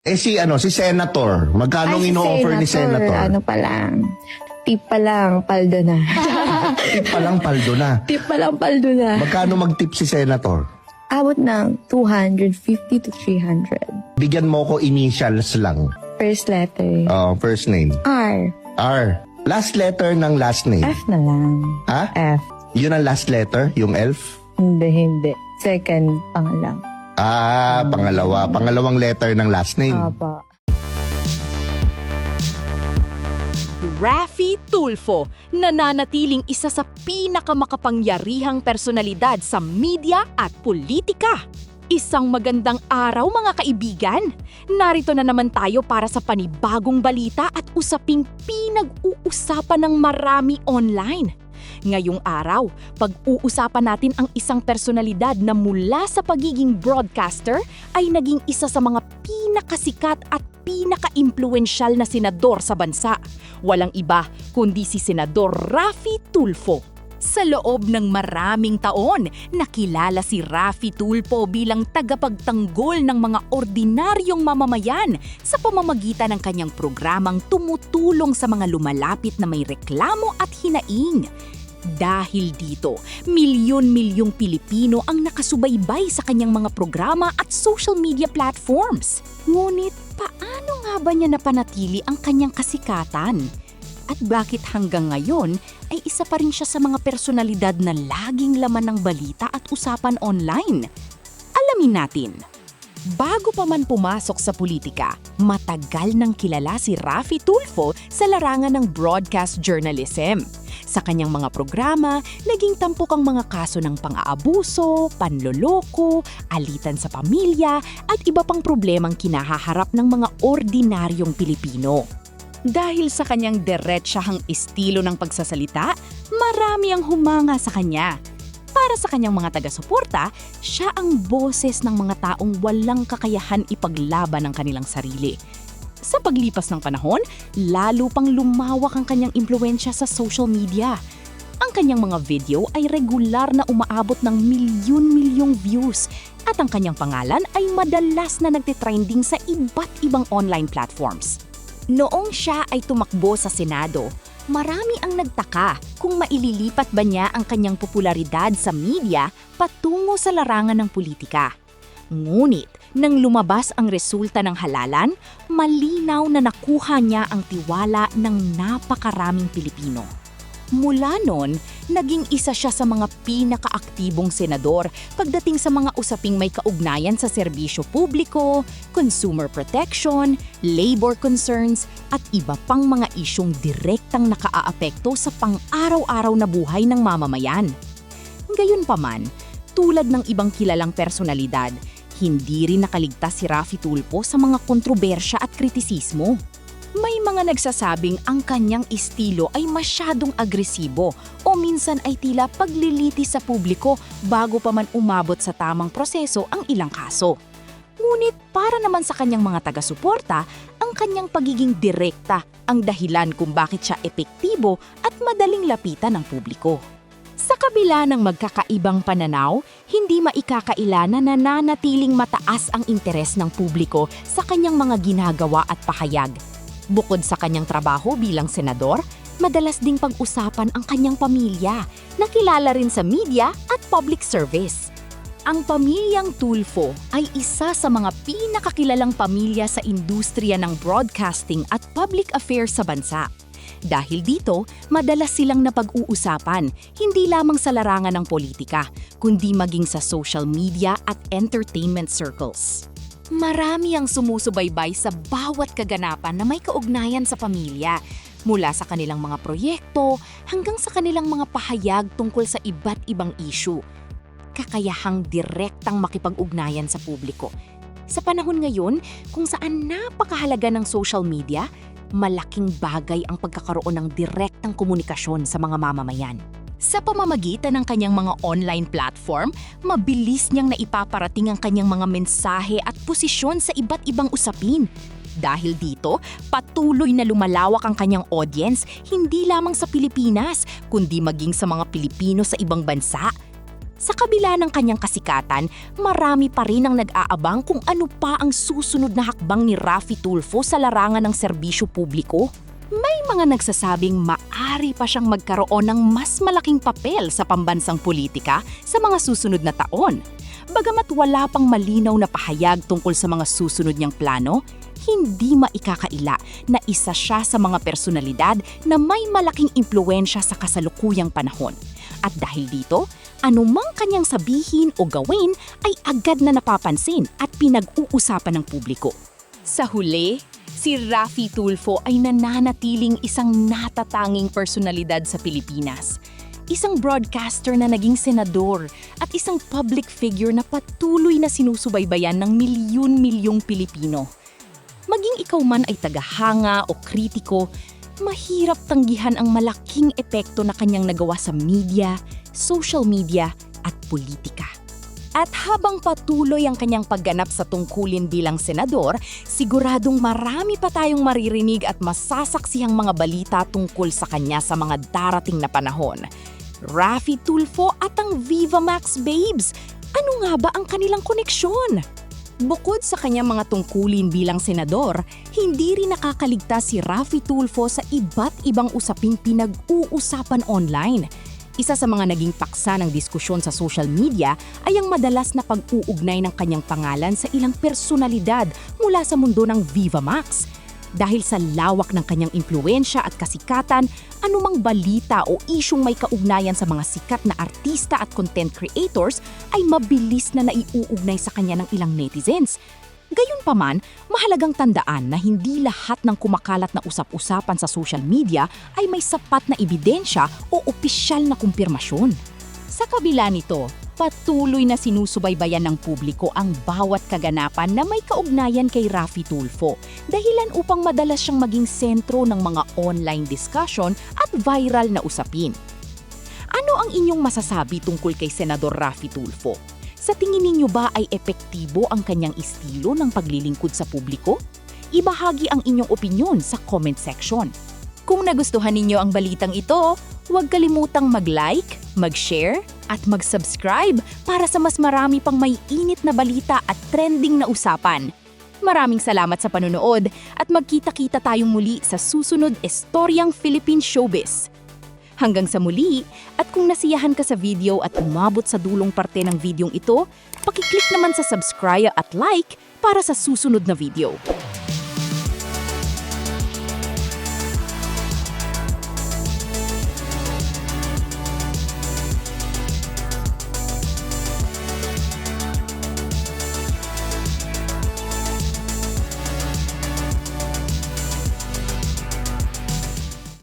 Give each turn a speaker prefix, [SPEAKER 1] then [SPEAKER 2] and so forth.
[SPEAKER 1] Si Senator. Magkano ino-offer ni Senator?
[SPEAKER 2] Ano pa lang. Tip pa lang, paldo na.
[SPEAKER 1] Tip pa lang, paldo na.
[SPEAKER 2] Tip pa lang, paldo na.
[SPEAKER 1] Magkano mag-tip si Senator?
[SPEAKER 2] Abot ng 250 to 300.
[SPEAKER 1] Bigyan mo ko initials lang.
[SPEAKER 2] First letter.
[SPEAKER 1] First name.
[SPEAKER 2] R.
[SPEAKER 1] R. Last letter ng last name.
[SPEAKER 2] F na lang.
[SPEAKER 1] Ha?
[SPEAKER 2] F.
[SPEAKER 1] Yun ang last letter? Yung elf?
[SPEAKER 2] Hindi. Second, pangalang.
[SPEAKER 1] Pangalawa. Pangalawang letter ng last name.
[SPEAKER 2] Apa.
[SPEAKER 3] Raffy Tulfo, nananatiling isa sa pinakamakapangyarihang personalidad sa media at politika. Isang magandang araw mga kaibigan! Narito na naman tayo para sa panibagong balita at usaping pinag-uusapan ng marami online. Ngayong araw, pag-uusapan natin ang isang personalidad na mula sa pagiging broadcaster ay naging isa sa mga pinakasikat at pinaka-impluensyal na senador sa bansa. Walang iba kundi si Senador Raffy Tulfo. Sa loob ng maraming taon, nakilala si Raffy Tulfo bilang tagapagtanggol ng mga ordinaryong mamamayan sa pamamagitan ng kanyang programang tumutulong sa mga lumalapit na may reklamo at hinaing. Dahil dito, milyon-milyong Pilipino ang nakasubaybay sa kanyang mga programa at social media platforms. Ngunit paano nga ba niya napanatili ang kanyang kasikatan? At bakit hanggang ngayon ay isa pa rin siya sa mga personalidad na laging laman ng balita at usapan online? Alamin natin. Bago pa man pumasok sa politika, matagal nang kilala si Raffy Tulfo sa larangan ng broadcast journalism. Sa kanyang mga programa, naging tampok ang mga kaso ng pang-aabuso, panloloko, alitan sa pamilya at iba pang problemang kinahaharap ng mga ordinaryong Pilipino. Dahil sa kanyang diretsahang estilo ng pagsasalita, marami ang humanga sa kanya. Para sa kanyang mga taga-suporta, siya ang boses ng mga taong walang kakayahan ipaglaban ang kanilang sarili. Sa paglipas ng panahon, lalo pang lumawak ang kanyang impluwensya sa social media. Ang kanyang mga video ay regular na umaabot ng milyon-milyong views at ang kanyang pangalan ay madalas na nagtitrending sa iba't ibang online platforms. Noong siya ay tumakbo sa Senado, marami ang nagtaka kung maililipat ba niya ang kanyang popularidad sa media patungo sa larangan ng politika. Ngunit, nang lumabas ang resulta ng halalan, malinaw na nakuha niya ang tiwala ng napakaraming Pilipino. Mula noon, naging isa siya sa mga pinakaaktibong senador pagdating sa mga usaping may kaugnayan sa serbisyo publiko, consumer protection, labor concerns, at iba pang mga isyong direktang nakaaapekto sa pang-araw-araw na buhay ng mamamayan. Gayunpaman, tulad ng ibang kilalang personalidad, hindi rin nakaligtas si Raffy Tulfo sa mga kontrobersya at kritisismo. May mga nagsasabing ang kanyang estilo ay masyadong agresibo o minsan ay tila paglilitis sa publiko bago pa man umabot sa tamang proseso ang ilang kaso. Ngunit para naman sa kanyang mga taga-suporta, ang kanyang pagiging direkta ang dahilan kung bakit siya epektibo at madaling lapitan ng publiko. Sa kabila ng magkakaibang pananaw, hindi maikakaila na nananatiling mataas ang interes ng publiko sa kanyang mga ginagawa at pahayag. Bukod sa kanyang trabaho bilang senador, madalas ding pag-usapan ang kanyang pamilya, na kilala rin sa media at public service. Ang pamilyang Tulfo ay isa sa mga pinakakilalang pamilya sa industriya ng broadcasting at public affairs sa bansa. Dahil dito, madalas silang napag-uusapan, hindi lamang sa larangan ng politika, kundi maging sa social media at entertainment circles. Marami ang sumusubaybay sa bawat kaganapan na may kaugnayan sa pamilya, mula sa kanilang mga proyekto hanggang sa kanilang mga pahayag tungkol sa iba't ibang issue. Kakayahang direktang makipag-ugnayan sa publiko. Sa panahon ngayon, kung saan napakahalaga ng social media, malaking bagay ang pagkakaroon ng direktang komunikasyon sa mga mamamayan. Sa pamamagitan ng kanyang mga online platform, mabilis niyang naipaparating ang kanyang mga mensahe at posisyon sa iba't ibang usapin. Dahil dito, patuloy na lumalawak ang kanyang audience hindi lamang sa Pilipinas, kundi maging sa mga Pilipino sa ibang bansa. Sa kabila ng kanyang kasikatan, marami pa rin ang nag-aabang kung ano pa ang susunod na hakbang ni Raffy Tulfo sa larangan ng serbisyo publiko. May mga nagsasabing maari pa siyang magkaroon ng mas malaking papel sa pambansang politika sa mga susunod na taon. Bagamat wala pang malinaw na pahayag tungkol sa mga susunod niyang plano, hindi maikakaila na isa siya sa mga personalidad na may malaking impluwensya sa kasalukuyang panahon. At dahil dito, anumang kanyang sabihin o gawin ay agad na napapansin at pinag-uusapan ng publiko. Sa huli, si Raffy Tulfo ay nananatiling isang natatanging personalidad sa Pilipinas. Isang broadcaster na naging senador at isang public figure na patuloy na sinusubaybayan ng milyon-milyong Pilipino. Maging ikaw man ay tagahanga o kritiko, mahirap tanggihan ang malaking epekto na kanyang nagawa sa media, social media at politika. At habang patuloy ang kanyang pagganap sa tungkulin bilang senador, siguradong marami pa tayong maririnig at masasaksihang mga balita tungkol sa kanya sa mga darating na panahon. Raffy Tulfo at ang Viva Max Babes, ano nga ba ang kanilang koneksyon? Bukod sa kanyang mga tungkulin bilang senador, hindi rin nakakaligtas si Raffy Tulfo sa iba't ibang usaping pinag-uusapan online. Isa sa mga naging paksa ng diskusyon sa social media ay ang madalas na pag-uugnay ng kanyang pangalan sa ilang personalidad mula sa mundo ng Viva Max. Dahil sa lawak ng kanyang impluwensya at kasikatan, anumang balita o isyung may kaugnayan sa mga sikat na artista at content creators ay mabilis na naiuugnay sa kanya ng ilang netizens. Gayunpaman, mahalagang tandaan na hindi lahat ng kumakalat na usap-usapan sa social media ay may sapat na ebidensya o opisyal na kumpirmasyon. Sa kabila nito, patuloy na sinusubaybayan ng publiko ang bawat kaganapan na may kaugnayan kay Raffy Tulfo, dahilan upang madalas siyang maging sentro ng mga online discussion at viral na usapin. Ano ang inyong masasabi tungkol kay Senador Raffy Tulfo? Sa tingin ninyo ba ay epektibo ang kanyang estilo ng paglilingkod sa publiko? Ibahagi ang inyong opinyon sa comment section. Kung nagustuhan ninyo ang balitang ito, huwag kalimutang mag-like, mag-share, at mag-subscribe para sa mas marami pang may init na balita at trending na usapan. Maraming salamat sa panonood at magkita-kita tayong muli sa susunod Istoryang Philippine Showbiz. Hanggang sa muli, at kung nasiyahan ka sa video at umabot sa dulong parte ng videong ito, pakiclick naman sa subscribe at like para sa susunod na video.